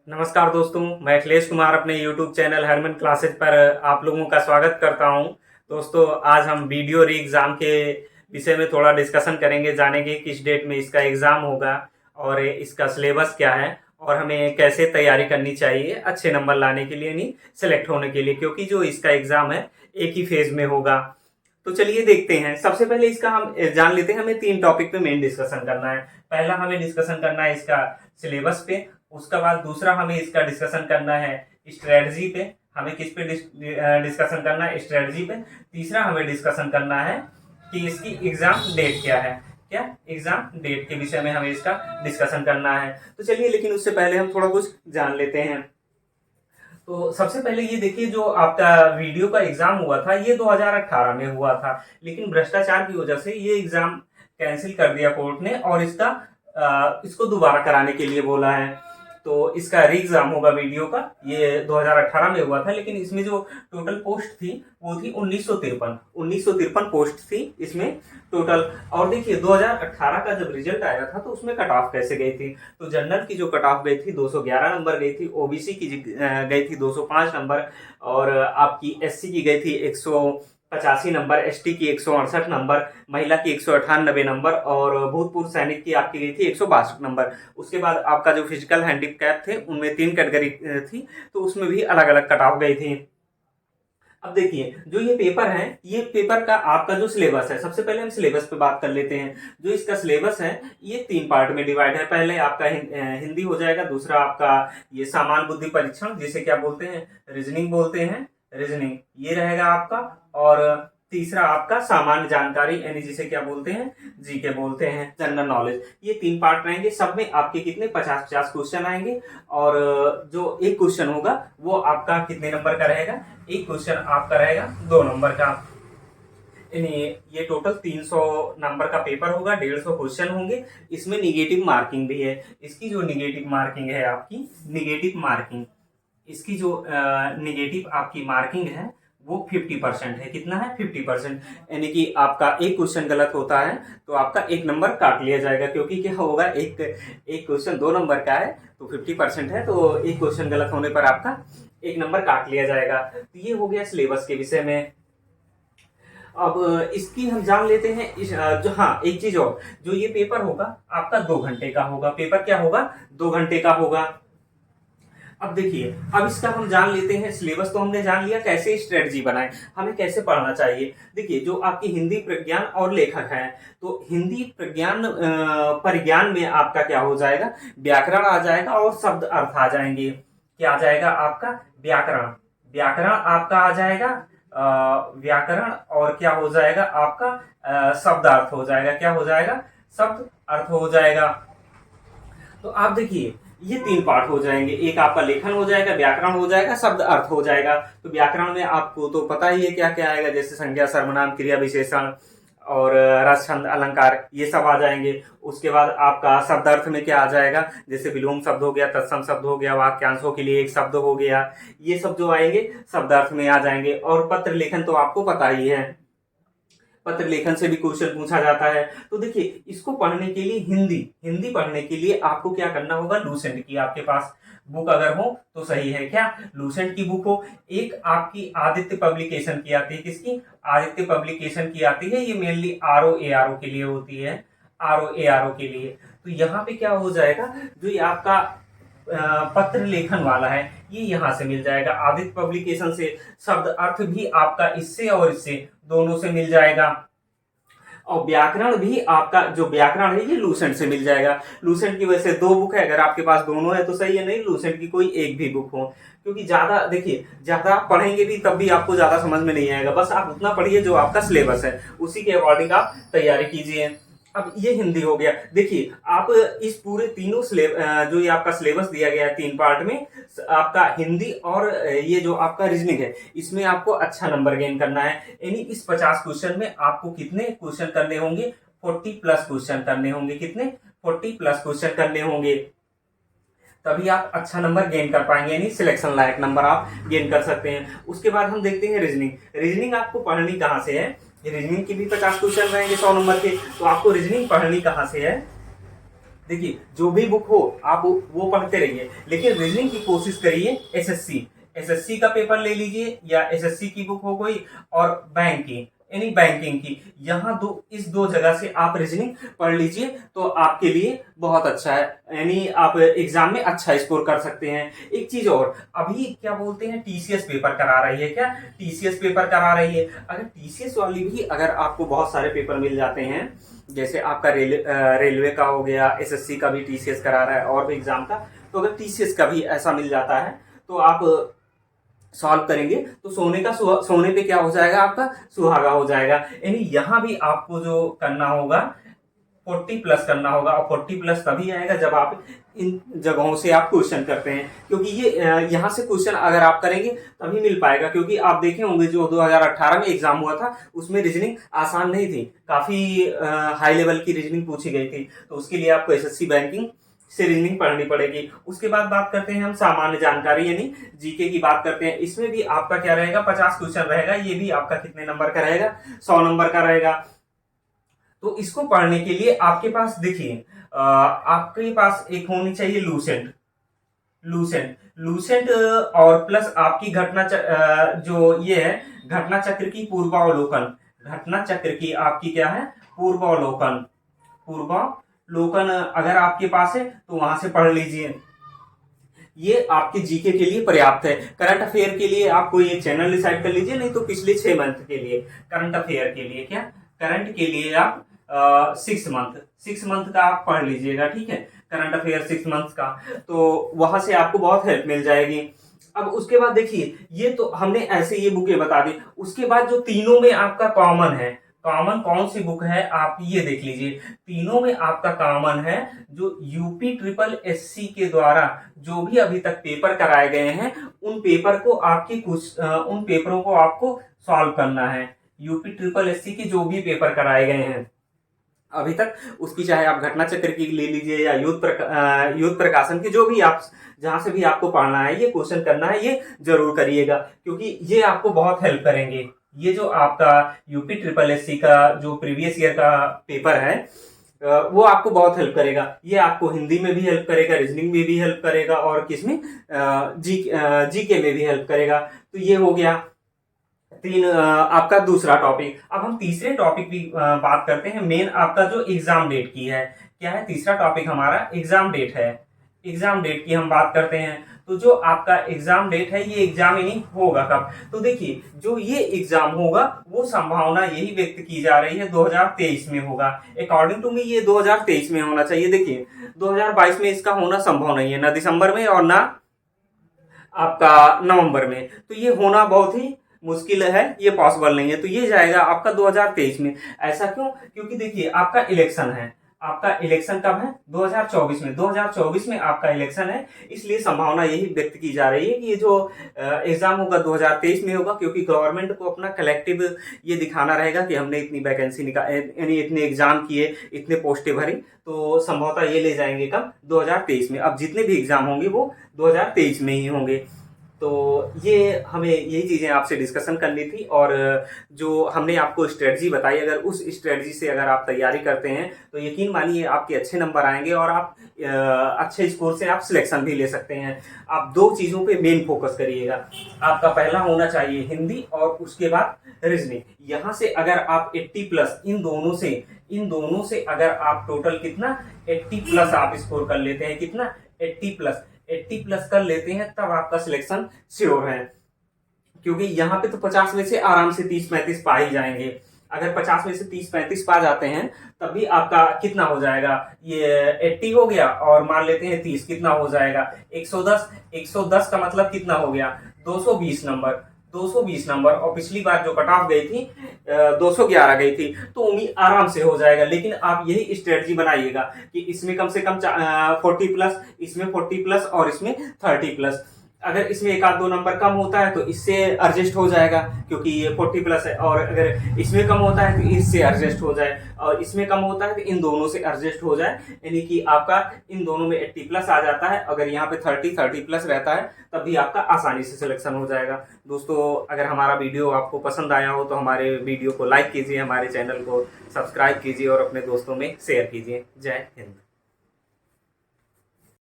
नमस्कार दोस्तों, मैं अखिलेश कुमार अपने YouTube चैनल हरमन क्लासेज पर आप लोगों का स्वागत करता हूं। दोस्तों, आज हम वीडियो री एग्ज़ाम के विषय में थोड़ा डिस्कशन करेंगे, जानेंगे किस डेट में इसका एग्ज़ाम होगा और इसका सिलेबस क्या है और हमें कैसे तैयारी करनी चाहिए अच्छे नंबर लाने के लिए, नहीं सेलेक्ट होने के लिए, क्योंकि जो इसका एग्ज़ाम है एक ही फेज़ में होगा। तो चलिए देखते हैं। सबसे पहले इसका हम जान लेते हैं। हमें 3 टॉपिक पे मेन डिस्कशन करना है। पहला हमें डिस्कशन करना है इसका सिलेबस पे, उसका बाद दूसरा हमें इसका डिस्कशन करना है स्ट्रेटजी पे, हमें किस पे डिस्कशन करना है स्ट्रेटजी पे। तीसरा हमें डिस्कशन करना है कि इसकी एग्जाम डेट क्या है, क्या एग्जाम डेट के विषय में हमें इसका डिस्कशन करना है। तो चलिए, लेकिन उससे पहले हम थोड़ा कुछ जान लेते हैं। तो सबसे पहले ये देखिए, जो आपका वीडियो का एग्जाम हुआ था ये 2018 में हुआ था, लेकिन भ्रष्टाचार की वजह से ये एग्जाम कैंसिल कर दिया कोर्ट ने और इसको दोबारा कराने के लिए बोला है। तो इसका री एग्जाम होगा वीडियो का, ये 2018 में हुआ था, लेकिन इसमें जो टोटल पोस्ट थी वो थी 1953 पोस्ट थी इसमें टोटल। और देखिए 2018 का जब रिजल्ट आया था तो उसमें कट ऑफ कैसे गई थी, तो जनरल की जो कट ऑफ गई थी 211 नंबर गई थी, ओबीसी की गई थी 205 नंबर, और आपकी एससी की गई थी 185 नंबर, एसटी की 168 नंबर, महिला की 198 नंबर और भूतपूर्व सैनिक की आपकी गई थी 162 नंबर। उसके बाद आपका जो फिजिकल हैंडीकैप थे उनमें 3 कैटेगरी थी, तो उसमें भी अलग अलग कट ऑफ गई थी। अब देखिए, जो ये पेपर है, ये पेपर का आपका जो सिलेबस है, सबसे पहले हम सिलेबस पे बात कर लेते हैं। जो इसका सिलेबस है ये 3 पार्ट में डिवाइड है। पहले आपका हिंदी हो जाएगा, दूसरा आपका ये सामान्य बुद्धि परीक्षण जिसे क्या बोलते हैं, रीजनिंग बोलते हैं, रीजनिंग ये रहेगा आपका, और तीसरा आपका सामान्य जानकारी यानी जिसे क्या बोलते हैं, जीके बोलते हैं, जनरल नॉलेज। ये 3 पार्ट रहेंगे, सब में आपके कितने 50-50 क्वेश्चन आएंगे। और जो एक क्वेश्चन होगा वो आपका कितने नंबर का रहेगा, एक क्वेश्चन आपका रहेगा 2 नंबर का। यानी ये टोटल 300 नंबर का पेपर होगा, 150 क्वेश्चन होंगे। इसमें निगेटिव मार्किंग भी है। इसकी जो निगेटिव मार्किंग है आपकी, निगेटिव मार्किंग, इसकी जो निगेटिव आपकी मार्किंग है वो 50% है। कितना है, 50%। यानी कि आपका एक क्वेश्चन गलत होता है तो आपका 1 नंबर काट लिया जाएगा, क्योंकि क्या होगा, एक क्वेश्चन 2 नंबर का है तो 50% है, तो एक क्वेश्चन गलत होने पर आपका 1 नंबर काट लिया जाएगा। तो ये हो गया सिलेबस के विषय में। अब इसकी हम जान लेते हैं जो, हाँ एक चीज और, जो ये पेपर होगा आपका 2 घंटे का होगा। पेपर क्या होगा, 2 घंटे का होगा। अब देखिए, अब इसका हम जान लेते हैं। सिलेबस तो हमने जान लिया, कैसे स्ट्रेटजी बनाए, हमें कैसे पढ़ना चाहिए। देखिए, जो आपकी हिंदी प्रज्ञान और लेखक है, तो हिंदी प्रज्ञान परिज्ञान में आपका क्या हो जाएगा, व्याकरण आ जाएगा और शब्द अर्थ आ जाएंगे। क्या आ जाएगा आपका, व्याकरण, व्याकरण आपका आ जाएगा, व्याकरण, और क्या हो जाएगा आपका शब्द अर्थ हो जाएगा। क्या हो जाएगा, शब्द अर्थ हो जाएगा। तो आप देखिए, ये 3 पार्ट हो जाएंगे। एक आपका लेखन हो जाएगा, व्याकरण हो जाएगा, शब्द अर्थ हो जाएगा। तो व्याकरण में आपको तो पता ही है क्या क्या आएगा, जैसे संज्ञा, सर्वनाम, क्रिया विशेषण और रस, छंद, अलंकार, ये सब आ जाएंगे। उसके बाद आपका शब्द अर्थ में क्या आ जाएगा, जैसे विलोम शब्द हो गया, तत्सम शब्द हो गया, वाक्यांशों के लिए एक शब्द हो गया, ये सब जो आएंगे शब्द अर्थ में आ जाएंगे। और पत्र लेखन तो आपको पता ही है, पत्र लेखन से भी क्वेश्चन पूछा जाता है। तो देखिए, इसको पढ़ने के लिए हिंदी हिंदी पढ़ने के लिए आपको क्या करना होगा, लूसेंट की आपके पास बुक अगर हो तो सही है, क्या लूसेंट की बुक हो। एक आपकी आदित्य पब्लिकेशन की आती है, किसकी, आदित्य पब्लिकेशन की आती है। ये मेनली RO ARO के लिए होती है, RO ARO के लिए। तो यहाँ पे क्या हो जाएगा, जो ये आपका पत्र लेखन वाला है ये यहाँ से मिल जाएगा, आदित्य पब्लिकेशन से। शब्द अर्थ भी आपका इससे और इससे दोनों से मिल जाएगा। और व्याकरण भी आपका, जो व्याकरण है ये लूसेंट से मिल जाएगा। लूसेंट की वजह से 2 बुक है, अगर आपके पास दोनों है तो सही है, नहीं लूसेंट की कोई एक भी बुक हो। क्योंकि ज्यादा देखिए, ज्यादा आप पढ़ेंगे भी तब भी आपको ज्यादा समझ में नहीं आएगा। बस आप उतना पढ़िए जो आपका सिलेबस है, उसी के अकॉर्डिंग आप तैयारी कीजिए। अब ये हिंदी हो गया। देखिए, आप इस पूरे तीनों जो ये आपका सिलेबस दिया गया है 3 पार्ट में, आपका हिंदी और ये जो आपका रीजनिंग है, इसमें आपको अच्छा नंबर गेन करना है। यानी इस 50 क्वेश्चन में आपको कितने क्वेश्चन करने होंगे, 40+ क्वेश्चन करने होंगे। कितने, 40+ क्वेश्चन करने होंगे, तभी आप अच्छा नंबर गेन कर पाएंगे, यानी सिलेक्शन लायक नंबर आप गेन कर सकते हैं। उसके बाद हम देखते हैं रीजनिंग। रीजनिंग आपको पढ़नी कहाँ से है, रीजनिंग की भी 50 क्वेश्चन रहेंगे 100 नंबर के। तो आपको रीजनिंग पढ़नी कहाँ से है, देखिए जो भी बुक हो आप वो पढ़ते रहिए, लेकिन रीजनिंग की कोशिश करिए एसएससी का पेपर ले लीजिए, या एसएससी की बुक हो कोई, और बैंक की, यानी बैंकिंग की, यहाँ इस दो जगह से आप रीजनिंग पढ़ लीजिए तो आपके लिए बहुत अच्छा है, यानी आप एग्जाम में अच्छा स्कोर कर सकते हैं। एक चीज और, अभी क्या बोलते हैं टीसीएस पेपर करा रही है, क्या टीसीएस पेपर करा रही है, अगर टीसीएस वाली भी अगर आपको बहुत सारे पेपर मिल जाते हैं, जैसे आपका रेलवे का हो गया, एसएससी का भी टीसीएस करा रहा है और भी एग्जाम का, तो अगर टीसीएस का भी ऐसा मिल जाता है तो आप सॉल्व करेंगे तो सोने पे क्या हो जाएगा, आपका सुहागा हो जाएगा। यानी यहाँ भी आपको जो करना होगा 40+ करना होगा, और 40+ तभी आएगा जब आप इन जगहों से आप क्वेश्चन करते हैं, क्योंकि ये यहाँ से क्वेश्चन अगर आप करेंगे तभी मिल पाएगा। क्योंकि आप देखे होंगे जो 2018 में एग्जाम हुआ था उसमें रीजनिंग आसान नहीं थी, काफी हाई लेवल की रीजनिंग पूछी गई थी, तो उसके लिए आपको एसएससी बैंकिंग से रीजनिंग पढ़नी पड़ेगी। उसके बाद बात करते हैं हम सामान्य जानकारी यानी जीके की बात करते हैं। इसमें भी आपका क्या रहेगा, 50 क्वेश्चन रहेगा, ये भी आपका कितने नंबर का रहेगा, 100 नंबर का रहेगा। तो इसको पढ़ने के लिए आपके पास देखिए आपके पास एक होनी चाहिए लूसेंट लूसेंट और प्लस आपकी जो ये है घटना चक्र की पूर्वावलोकन, घटना चक्र की आपकी क्या है पूर्वावलोकन अगर आपके पास है तो वहां से पढ़ लीजिए, ये आपके जीके के लिए पर्याप्त है। करंट अफेयर के लिए आपको ये चैनल डिसाइड कर लीजिए, नहीं तो पिछले 6 मंथ के लिए करंट अफेयर के लिए करंट के लिए आप 6 मंथ का आप पढ़ लीजिएगा, ठीक है, करंट अफेयर 6 मंथ का, तो वहां से आपको बहुत हेल्प मिल जाएगी। अब उसके बाद देखिए ये तो हमने ऐसे ये बुकें बता दी, उसके बाद जो तीनों में आपका कॉमन है, कॉमन कौन सी बुक है आप ये देख लीजिए, तीनों में आपका कॉमन है जो यूपी ट्रिपल एससी के द्वारा जो भी अभी तक पेपर कराए गए हैं उन पेपरों को आपको सॉल्व करना है। यूपी ट्रिपल एससी के जो भी पेपर कराए गए हैं अभी तक, उसकी चाहे आप घटना चक्र की ले लीजिए या युद्ध प्रकाशन की, जो भी आप जहां से भी आपको पढ़ना है ये क्वेश्चन करना है, ये जरूर करिएगा, क्योंकि ये आपको बहुत हेल्प करेंगे। ये जो आपका यूपी ट्रिपल एससी का जो प्रीवियस ईयर का पेपर है वो आपको बहुत हेल्प करेगा। ये आपको हिंदी में भी हेल्प करेगा, रीजनिंग में भी हेल्प करेगा, और किसमें जीके में भी हेल्प करेगा। तो ये हो गया आपका दूसरा टॉपिक। अब हम तीसरे टॉपिक की बात करते हैं, मेन आपका जो एग्जाम डेट की है, क्या है तीसरा टॉपिक हमारा एग्जाम डेट है। एग्जाम डेट की हम बात करते हैं, तो जो आपका एग्जाम डेट है ये एग्जाम यानी होगा कब, तो देखिए जो ये एग्जाम होगा वो संभावना यही व्यक्त की जा रही है 2023 में होगा। अकॉर्डिंग टू मी ये 2023 में होना चाहिए। देखिए 2022 में इसका होना संभव नहीं है, ना दिसंबर में और ना आपका नवंबर में, तो ये होना बहुत ही मुश्किल है, ये पॉसिबल नहीं है, तो ये जाएगा आपका 2023 में। ऐसा क्यों, क्योंकि देखिए आपका इलेक्शन है, आपका इलेक्शन कब है 2024 में, 2024 में आपका इलेक्शन है, इसलिए संभावना यही व्यक्त की जा रही है कि ये जो एग्जाम होगा 2023 में होगा, क्योंकि गवर्नमेंट को अपना कलेक्टिव ये दिखाना रहेगा कि हमने इतनी वैकेंसी यानी इतने एग्जाम किए, इतने पोस्टें भरी, तो संभवतः ये ले जाएंगे कब 2023 में। अब जितने भी एग्जाम होंगे वो 2023 में ही होंगे। तो ये हमें यही चीजें आपसे डिस्कशन करनी थी, और जो हमने आपको स्ट्रेटजी बताई, अगर उस स्ट्रेटजी से अगर आप तैयारी करते हैं तो यकीन मानिए आपके अच्छे नंबर आएंगे, और आप अच्छे स्कोर से आप सिलेक्शन भी ले सकते हैं। आप 2 चीजों पे मेन फोकस करिएगा, आपका पहला होना चाहिए हिंदी और उसके बाद रीजनिंग। यहाँ से अगर आप 80+ इन दोनों से अगर आप टोटल कितना 80+ आप स्कोर कर लेते हैं, कितना 80+ कर लेते हैं, तब आपका सिलेक्शन श्योर है। क्योंकि यहाँ पे तो 50 में से आराम से 30-35 पा ही जाएंगे। अगर 50 में से 30-35 पा जाते हैं तब भी आपका कितना हो जाएगा, ये 80 हो गया, और मान लेते हैं 30 कितना हो जाएगा 110 का मतलब कितना हो गया 220 नंबर, 220 नंबर, और पिछली बार जो कट ऑफ गई थी 211 गई थी, तो उम्मीद आराम से हो जाएगा। लेकिन आप यही स्ट्रेटजी बनाइएगा कि इसमें कम से कम 40+, इसमें 40+, और इसमें 30+। अगर इसमें 1-2 नंबर कम होता है तो इससे एडजस्ट हो जाएगा, क्योंकि ये 40+ है, और अगर इसमें कम होता है तो इससे एडजस्ट हो जाए, और इसमें कम होता है तो इन दोनों से एडजस्ट हो जाए, यानी कि आपका इन दोनों में 80+ आ जाता है। अगर यहाँ पे 30+ रहता है तब भी आपका आसानी से सिलेक्शन हो जाएगा। दोस्तों अगर हमारा वीडियो आपको पसंद आया हो तो हमारे वीडियो को लाइक कीजिए, हमारे चैनल को सब्सक्राइब कीजिए, और अपने दोस्तों में शेयर कीजिए। जय हिंद।